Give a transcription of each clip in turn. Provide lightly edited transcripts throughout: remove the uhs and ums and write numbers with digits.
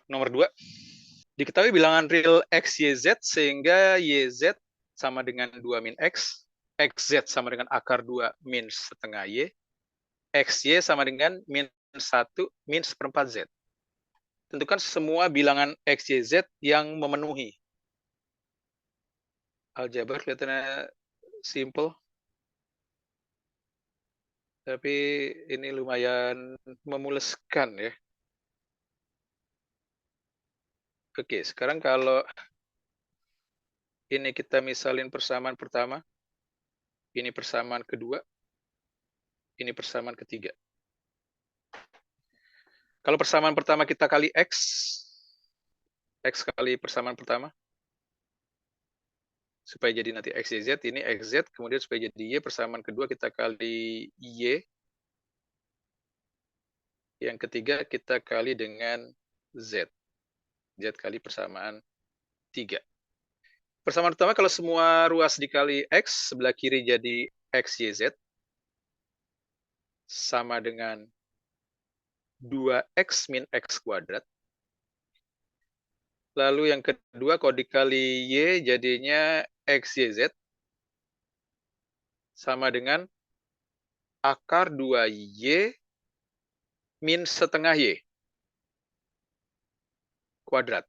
Nomor 2. Diketahui bilangan real X, Y, Z, sehingga YZ sama dengan 2 min X, XZ sama dengan akar 2 min setengah Y, XY sama dengan min 1 min seperempat Z. Tentukan semua bilangan X, Y, Z yang memenuhi. Aljabar kelihatannya simple. Tapi ini lumayan memuleskan ya. Oke, sekarang kalau ini kita misalin persamaan pertama, ini persamaan kedua, ini persamaan ketiga. Kalau persamaan pertama kita kali X kali persamaan pertama, supaya jadi nanti X, Y, Z, ini XZ, kemudian supaya jadi Y, persamaan kedua kita kali Y, yang ketiga kita kali dengan Z. Z kali persamaan 3. Persamaan pertama kalau semua ruas dikali X, sebelah kiri jadi X, Y, Z, sama dengan 2X min X kuadrat. Lalu yang kedua kalau dikali Y jadinya X, Y, Z, sama dengan akar 2Y min setengah Y kuadrat.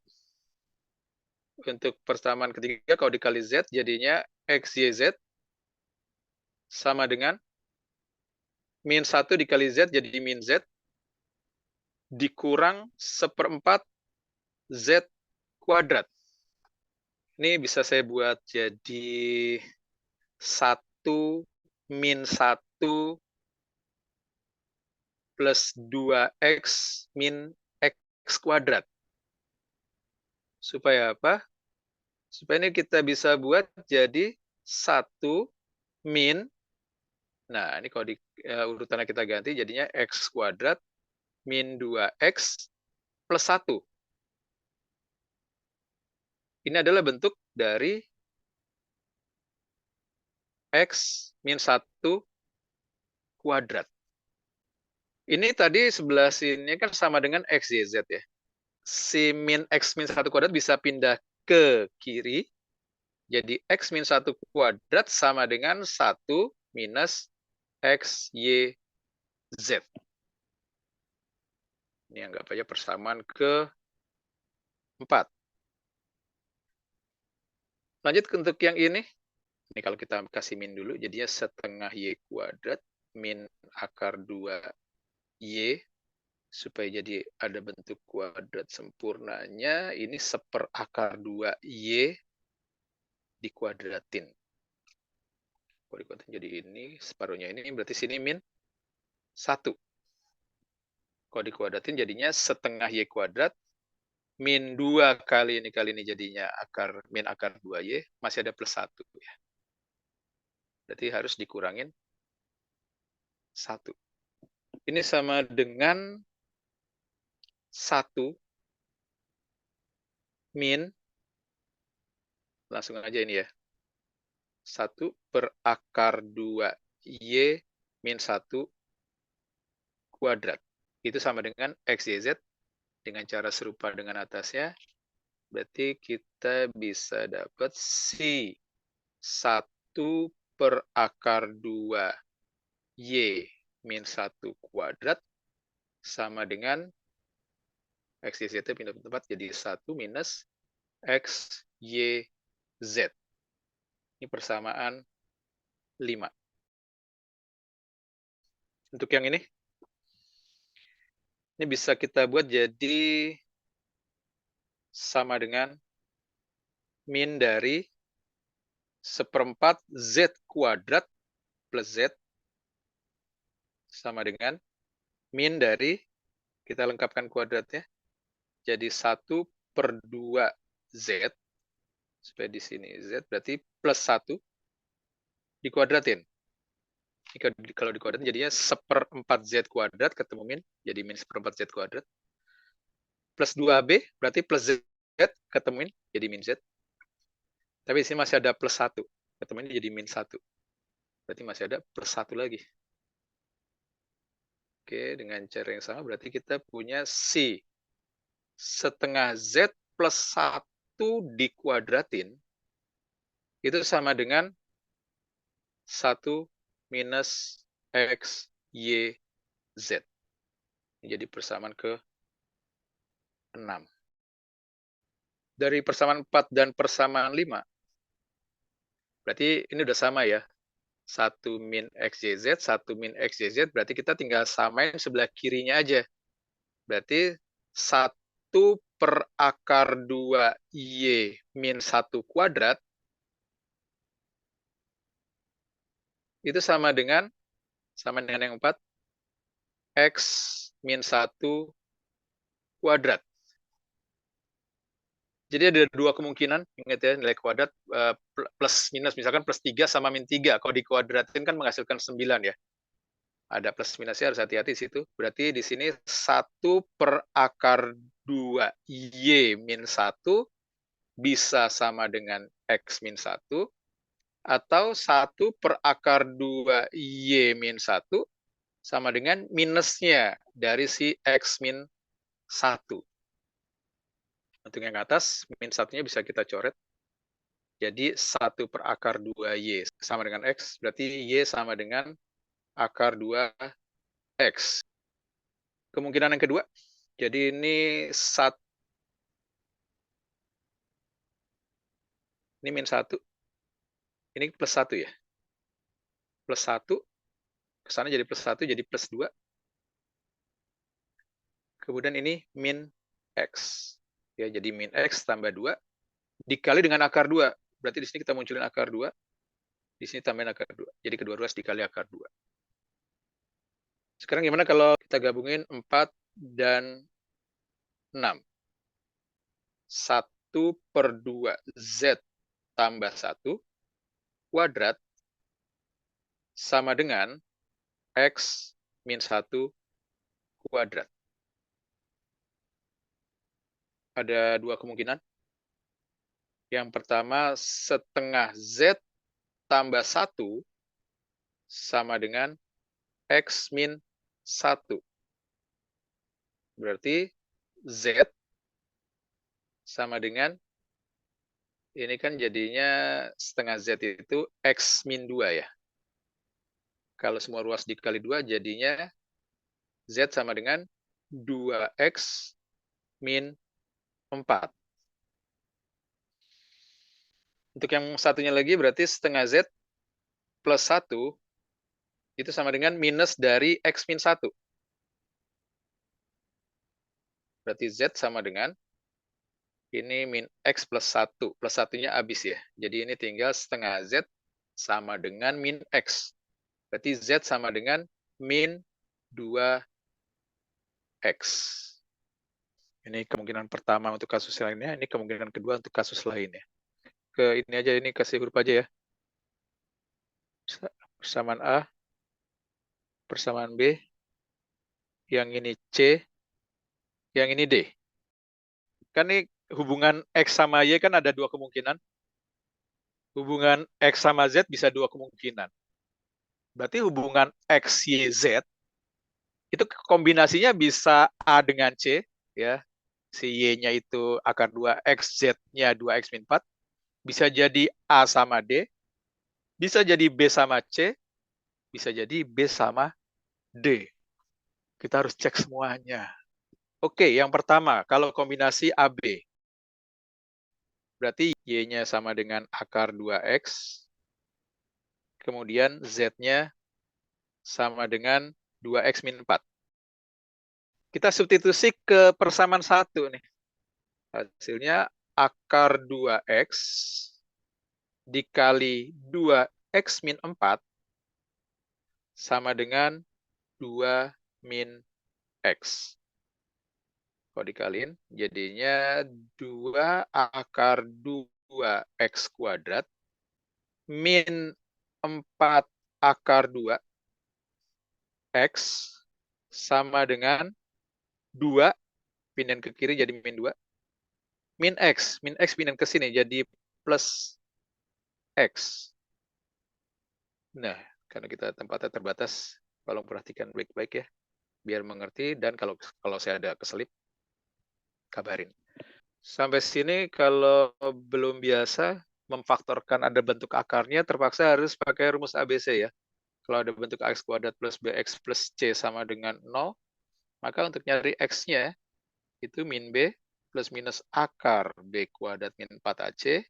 Untuk persamaan ketiga kalau dikali Z jadinya X, Y, Z sama dengan min 1 dikali Z jadi min Z dikurang seperempat Z kuadrat. Ini bisa saya buat jadi 1 min 1 plus 2X min X kuadrat. Supaya apa? Supaya ini kita bisa buat jadi 1 min, nah ini kalau di urutannya kita ganti jadinya X kuadrat min 2X plus 1. Ini adalah bentuk dari X min 1 kuadrat. Ini tadi sebelah sini kan sama dengan X, Y, Z ya. Si min X min 1 kuadrat bisa pindah ke kiri. Jadi X min 1 kuadrat sama dengan 1 minus X, Y, Z. Ini anggap aja persamaan ke-4. Lanjut untuk yang ini. Ini kalau kita kasih min dulu, jadinya setengah Y kuadrat min akar 2Y. Supaya jadi ada bentuk kuadrat sempurnanya, ini seperakar 2Y dikuadratin. Kalau dikuadratin jadi ini, separuhnya ini berarti sini min 1. Kalau dikuadratin jadinya setengah Y kuadrat min 2 kali ini jadinya min akar 2Y, masih ada plus 1. Ya. Berarti harus dikurangin 1. Ini sama dengan 1 min, langsung aja ini ya, 1 per akar 2Y min 1 kuadrat. Itu sama dengan X, Y, Z. Dengan cara serupa dengan atasnya, berarti kita bisa dapat si 1 per akar 2Y min 1 kuadrat sama dengan X, Y, Z pindah tempat jadi 1 minus X, Y, Z. Ini persamaan 5. Untuk yang ini bisa kita buat jadi sama dengan min dari seperempat Z kuadrat plus Z sama dengan min dari, kita lengkapkan kuadratnya, jadi 1 per 2 Z, supaya di sini Z, berarti plus 1 dikuadratin. Kalau dikuadratin jadinya seperempat Z kuadrat, ketemu min, jadi min seperempat Z kuadrat. Plus 2B, berarti plus Z, ketemu min, jadi min Z. Tapi di sini masih ada plus 1, ketemu min jadi min 1. Berarti masih ada plus 1 lagi. Oke, dengan cara yang sama berarti kita punya C setengah Z plus 1 dikuadratin, itu sama dengan 1 minus X, Y, Z. Jadi persamaan ke 6. Dari persamaan 4 dan persamaan 5, berarti ini udah sama ya. 1 min XYZ, 1 min XYZ, berarti kita tinggal samain sebelah kirinya aja. Berarti 1 per akar 2 Y min 1 kuadrat, itu sama dengan yang 4, X min 1 kuadrat. Jadi ada dua kemungkinan, ingat ya, nilai kuadrat plus minus, misalkan plus 3 sama min 3. Kalau dikuadratin kan menghasilkan 9 ya. Ada plus minusnya, harus hati-hati di situ. Berarti di sini 1 per akar 2 Y min 1 bisa sama dengan X min 1, atau 1 per akar 2 Y min 1 sama dengan minusnya dari si X min 1. Untuk yang atas, min 1-nya bisa kita coret. Jadi 1 per akar 2Y sama dengan X, berarti Y sama dengan akar 2X. Kemungkinan yang kedua, jadi ini ini min 1, ini plus 1 ya. Plus 1, ke sana jadi plus 1, jadi plus 2. Kemudian ini min X. Ya, jadi min X tambah 2 dikali dengan akar 2. Berarti di sini kita munculin akar 2. Di sini tambahin akar 2. Jadi kedua ruas dikali akar 2. Sekarang gimana kalau kita gabungin 4 dan 6? 1 per 2 Z tambah 1 kuadrat sama dengan X min 1 kuadrat. Ada dua kemungkinan. Yang pertama, setengah Z tambah 1 sama dengan X min 1. Berarti Z sama dengan, ini kan jadinya setengah Z itu X min 2 ya. Kalau semua ruas dikali 2, jadinya Z sama dengan 2X min 4. Untuk yang satunya lagi berarti setengah Z plus 1 itu sama dengan minus dari X min 1. Berarti Z sama dengan, ini min X plus 1. Plus 1-nya habis ya. Jadi ini tinggal setengah Z sama dengan min X. Berarti Z sama dengan min 2X. Ini kemungkinan pertama untuk kasus lainnya. Ini kemungkinan kedua untuk kasus lainnya. Ke ini aja, ini kasih huruf aja ya. Persamaan A, persamaan B, yang ini C, yang ini D. Kan ini hubungan X sama Y kan ada dua kemungkinan. Hubungan X sama Z bisa dua kemungkinan. Berarti hubungan X, Y, Z itu kombinasinya bisa A dengan C, ya. Si Y-nya itu akar 2, X, Z-nya 2X min 4. Bisa jadi A sama D, bisa jadi B sama C, bisa jadi B sama D. Kita harus cek semuanya. Oke, yang pertama, kalau kombinasi AB, berarti Y-nya sama dengan akar 2X, kemudian Z-nya sama dengan 2X min 4. Kita substitusi ke persamaan 1 nih. Hasilnya akar 2X dikali 2X min 4 sama dengan 2 min X. Kalau dikaliin, jadinya 2 akar 2X kuadrat min 4 akar 2 X sama dengan 2, pindahin ke kiri jadi min 2. Min X pindahin ke sini jadi plus X. Nah, karena kita tempatnya terbatas, tolong perhatikan baik-baik ya, biar mengerti, dan kalau saya ada keselip, kabarin. Sampai sini kalau belum biasa memfaktorkan ada bentuk akarnya, terpaksa harus pakai rumus ABC ya. Kalau ada bentuk ax kuadrat plus bx plus c sama dengan 0, maka untuk nyari x-nya itu min b plus minus akar b kuadrat min 4ac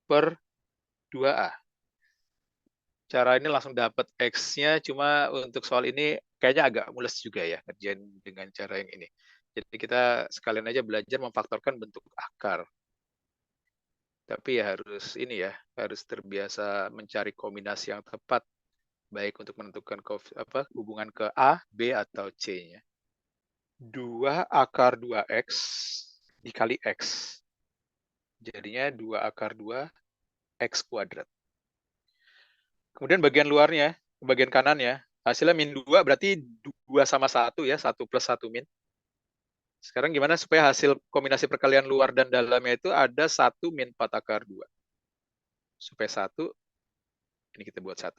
per 2a. Cara ini langsung dapat x-nya, cuma untuk soal ini kayaknya agak mules juga ya kerjain dengan cara yang ini. Jadi kita sekalian aja belajar memfaktorkan bentuk akar. Tapi ya harus ini ya, harus terbiasa mencari kombinasi yang tepat, baik untuk menentukan hubungan ke A, B, atau C-nya. 2 akar 2x dikali x. Jadinya 2 akar 2 x kuadrat. Kemudian bagian luarnya, bagian kanannya, hasilnya min 2 berarti 2 sama 1 ya, 1 plus 1 min. Sekarang gimana supaya hasil kombinasi perkalian luar dan dalamnya itu ada 1 min 4 akar 2. Supaya 1, ini kita buat 1.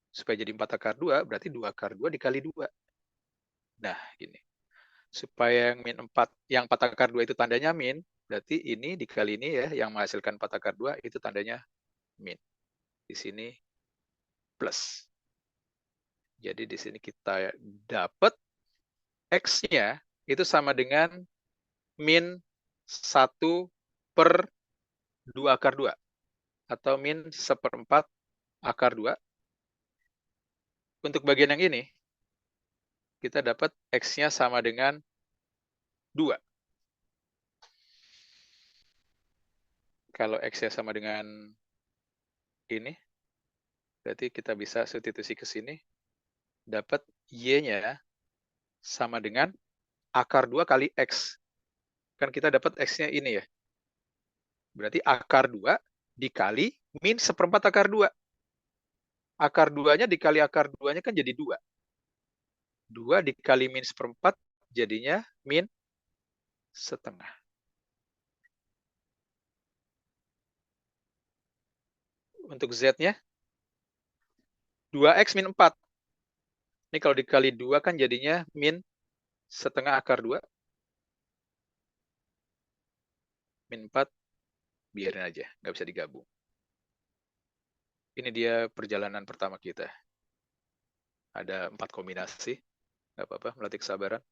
Supaya jadi 4 akar 2, berarti 2 akar 2 dikali 2. Nah, gini. Supaya yang min 4, yang 4 akar 2 itu tandanya min, berarti ini dikali ini ya, yang menghasilkan 4 akar 2 itu tandanya min. Di sini plus. Jadi di sini kita dapat X-nya itu sama dengan min 1 per 2 akar 2. Atau min 1/4 akar 2. Untuk bagian yang ini, kita dapat X-nya sama dengan 2. Kalau X-nya sama dengan ini, berarti kita bisa substitusi ke sini, dapat Y-nya sama dengan akar 2 kali X. Kan kita dapat X-nya ini ya. Berarti akar 2 dikali min 1/4 akar 2. Akar 2-nya dikali akar 2-nya kan jadi 2. 2 dikali min 1/4 jadinya min 1/2. Untuk Z-nya, 2X min 4. Ini kalau dikali 2 kan jadinya min 1/2 akar 2. Min 4, biarin aja, nggak bisa digabung. Ini dia perjalanan pertama kita. Ada 4 kombinasi, nggak apa-apa, melatih kesabaran.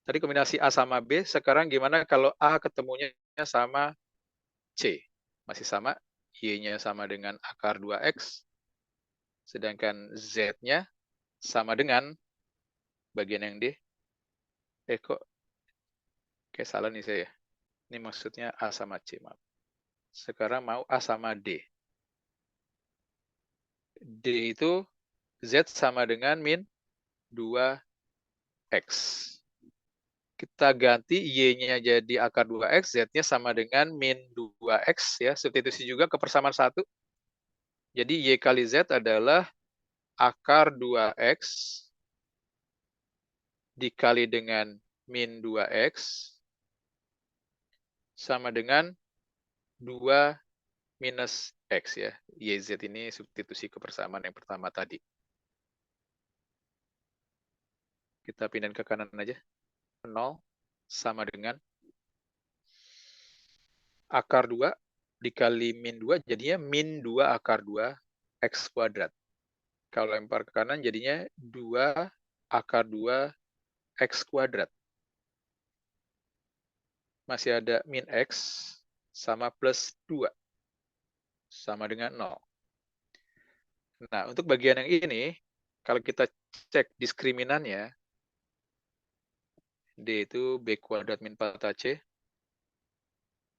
Tadi kombinasi A sama B, sekarang gimana kalau A ketemunya sama C? Masih sama, Y-nya sama dengan akar 2X, sedangkan Z-nya sama dengan bagian yang D. Kok kayak salah nih saya. Ini maksudnya A sama C, maaf. Sekarang mau A sama D. D itu Z sama dengan min 2X. Kita ganti Y-nya jadi akar 2X, Z-nya sama dengan min 2X, ya. Substitusi juga ke persamaan 1. Jadi Y kali Z adalah akar 2X dikali dengan min 2X sama dengan 2 minus X ya. YZ ini substitusi ke persamaan yang pertama tadi. Kita pindahin ke kanan aja. 0 sama dengan akar 2 dikali min 2 jadinya min 2 akar 2 X kuadrat. Kalau lempar ke kanan jadinya 2 akar 2 X kuadrat. Masih ada min X sama plus 2. Sama dengan 0. Nah, untuk bagian yang ini, kalau kita cek diskriminannya, D itu B kuadrat min 4AC.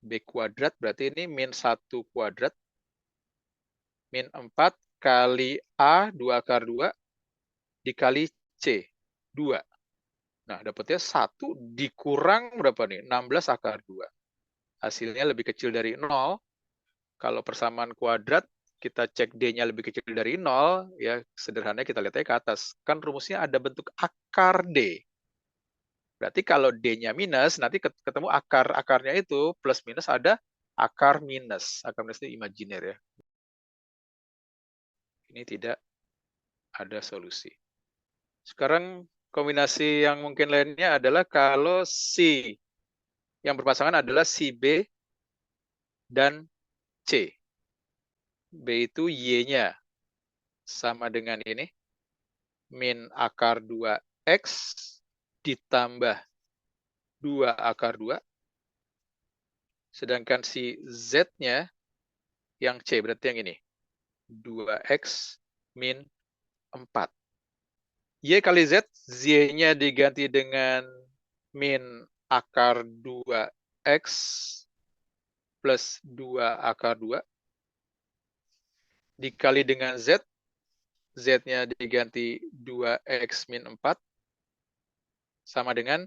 B kuadrat berarti ini min 1 kuadrat. Min 4 kali A 2 akar 2 dikali C 2. Nah, dapatnya 1 dikurang berapa nih? 16 akar 2. Hasilnya lebih kecil dari 0. Kalau persamaan kuadrat, kita cek D-nya lebih kecil dari 0, ya sederhananya kita lihat aja ke atas. Kan rumusnya ada bentuk akar D. Berarti kalau D-nya minus, nanti ketemu akar-akarnya itu plus minus ada akar minus. Akar minus itu imajiner ya. Ini tidak ada solusi. Sekarang Kombinasi yang mungkin lainnya adalah kalau si yang berpasangan adalah si B dan C. B itu Y-nya sama dengan ini, min akar 2X ditambah 2 akar 2, sedangkan si Z-nya yang C, berarti yang ini, 2X min 4. Y kali Z, Y-nya diganti dengan min akar 2X plus 2 akar 2, dikali dengan Z, Z-nya diganti 2X min 4, sama dengan,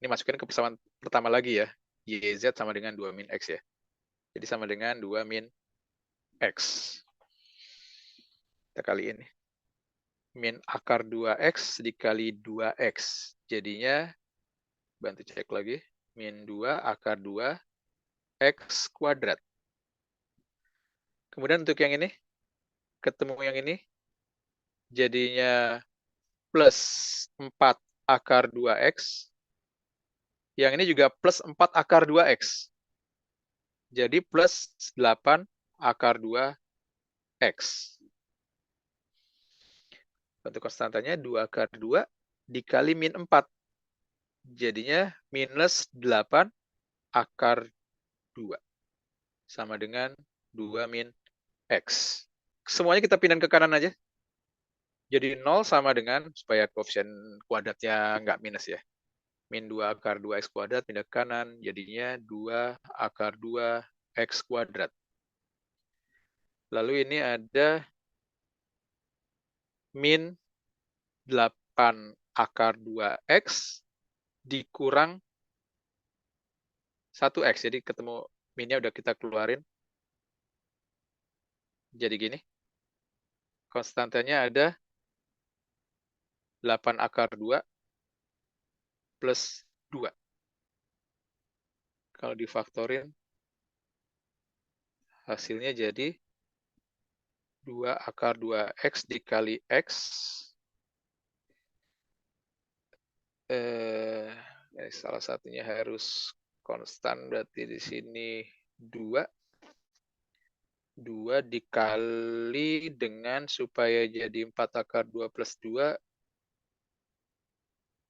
ini masukin ke persamaan pertama lagi ya, YZ sama dengan 2 min X ya. Jadi sama dengan 2 min X. Kita kali ini. Min akar 2X dikali 2X. Jadinya, bantu cek lagi, min 2 akar 2 X kuadrat. Kemudian untuk yang ini, ketemu yang ini, jadinya plus 4 akar 2X. Yang ini juga plus 4 akar 2X. Jadi plus 8 akar 2X. Untuk konstantanya 2 akar 2 dikali min 4. Jadinya minus 8 akar 2. Sama dengan 2 min X. Semuanya kita pindahin ke kanan aja. Jadi 0 sama dengan, supaya koefisien kuadratnya nggak minus ya. Min 2 akar 2X kuadrat pindah ke kanan, jadinya 2 akar 2X kuadrat. Lalu ini ada min 8 akar 2X dikurang 1X. Jadi ketemu minnya udah kita keluarin. Jadi gini. Konstantanya ada 8 akar 2 plus 2. Kalau difaktorin, hasilnya jadi 2 akar 2X dikali X. Salah satunya harus konstan, berarti di sini 2. 2 dikali dengan, supaya jadi 4 akar 2 plus 2.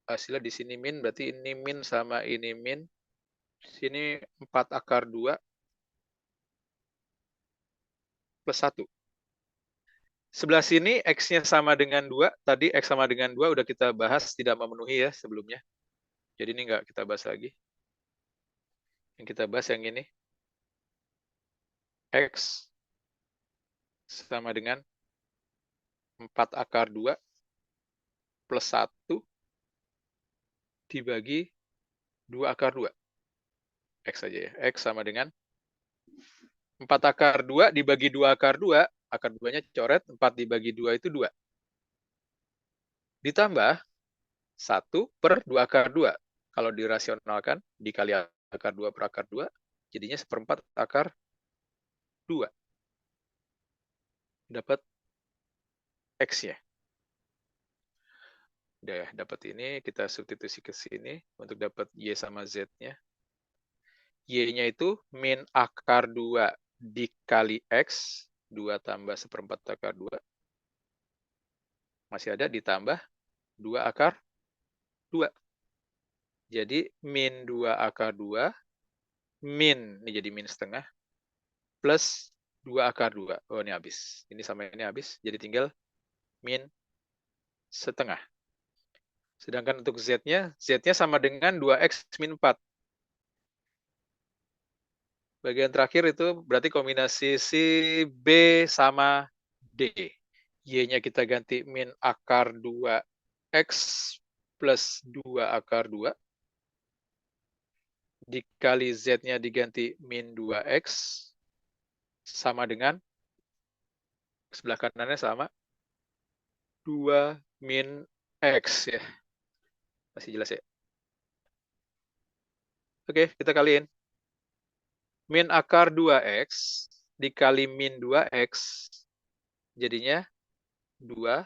Hasilnya di sini min, berarti ini min sama ini min. Sini 4 akar 2 plus 1. Sebelah sini X-nya sama dengan 2. Tadi X sama dengan 2 udah kita bahas, tidak memenuhi ya sebelumnya. Jadi ini nggak kita bahas lagi. Yang kita bahas yang ini. X sama dengan 4 akar 2 plus 1 dibagi 2 akar 2. X aja ya. X sama dengan 4 akar 2 dibagi 2 akar 2. Akar 2-nya coret. 4 dibagi 2 itu 2. Ditambah 1 per 2 akar 2. Kalau dirasionalkan, dikali akar 2 per akar 2, jadinya 1/4 akar 2. Dapat X-nya. Udah ya, dapat ini, kita substitusi ke sini untuk dapat Y sama Z-nya. Y-nya itu min akar 2 dikali X, 2 tambah 1/4 akar 2. Masih ada, ditambah 2 akar 2. Jadi min 2 akar 2, min, ini jadi min setengah, plus 2 akar 2. Oh, ini habis. Ini sama ini habis, jadi tinggal min setengah. Sedangkan untuk Z-nya sama dengan 2X min 4. Bagian terakhir itu berarti kombinasi si B sama D. Y-nya kita ganti min akar 2X plus 2 akar 2. Dikali Z-nya diganti min 2X. Sama dengan, sebelah kanannya sama, 2 min X ya. Masih jelas ya? Oke, kita kaliin. Min akar 2X dikali min 2X, jadinya 2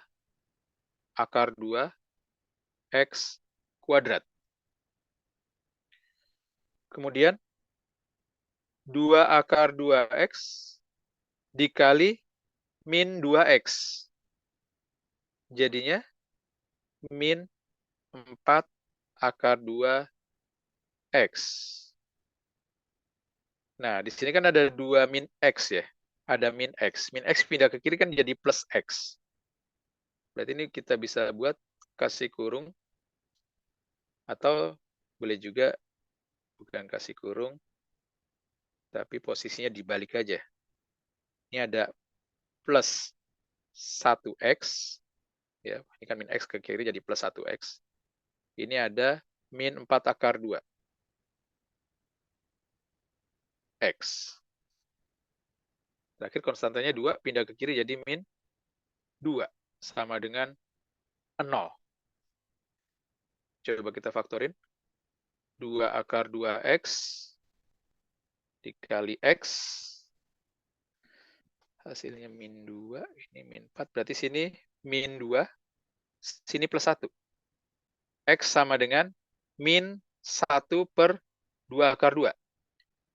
akar 2 X kuadrat. Kemudian 2 akar 2X dikali min 2X. Jadinya min 4 akar 2X. Nah, di sini kan ada 2 min X ya. Ada min X. Min X pindah ke kiri kan jadi plus X. Berarti ini kita bisa buat kasih kurung. Atau boleh juga bukan kasih kurung. Tapi posisinya dibalik aja. Ini ada plus 1X. Ya, ini kan min X ke kiri jadi plus 1X. Ini ada min 4 akar 2. X. Terakhir konstantanya 2, pindah ke kiri jadi min 2. Sama dengan 0. Coba kita faktorin. 2 akar 2X dikali X. Hasilnya min 2, ini min 4. Berarti sini min 2, sini plus 1. X sama dengan min 1 per 2 akar 2.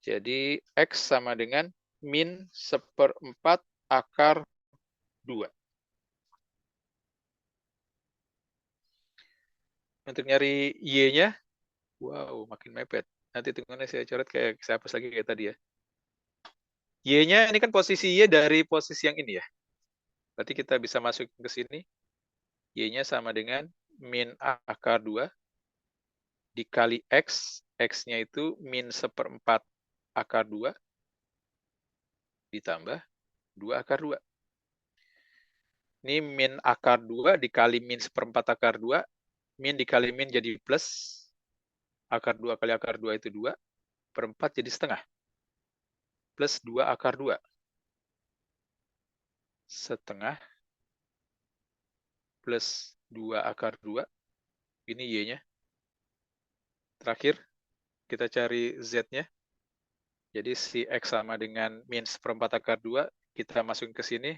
Jadi X sama dengan min 1/4 akar 2. Untuk nyari Y-nya, wow, makin mepet. Nanti tunggunya saya coret kayak saya hapus lagi kayak tadi ya. Y-nya ini kan posisi Y dari posisi yang ini ya. Berarti kita bisa masuk ke sini. Y-nya sama dengan min akar 2 dikali X. X-nya itu min 1/4 akar 2 ditambah 2 akar 2. Ini min akar 2 dikali min 1/4 akar 2. Min dikali min jadi plus. Akar 2 kali akar 2 itu 2. Per 4 jadi setengah. Plus 2 akar 2. Setengah plus 2 akar 2. Ini Y-nya. Terakhir, kita cari Z-nya. Jadi si X sama dengan min 1/4 akar 2. Kita masukin ke sini.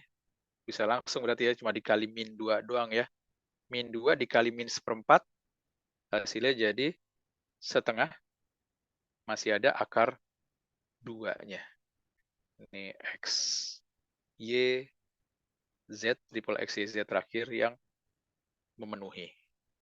Bisa langsung berarti ya, cuma dikali min 2 doang ya. Min 2 dikali min 1/4. Hasilnya jadi setengah. Masih ada akar 2-nya. Ini X, Y, Z, triple X, Y, Z terakhir yang memenuhi.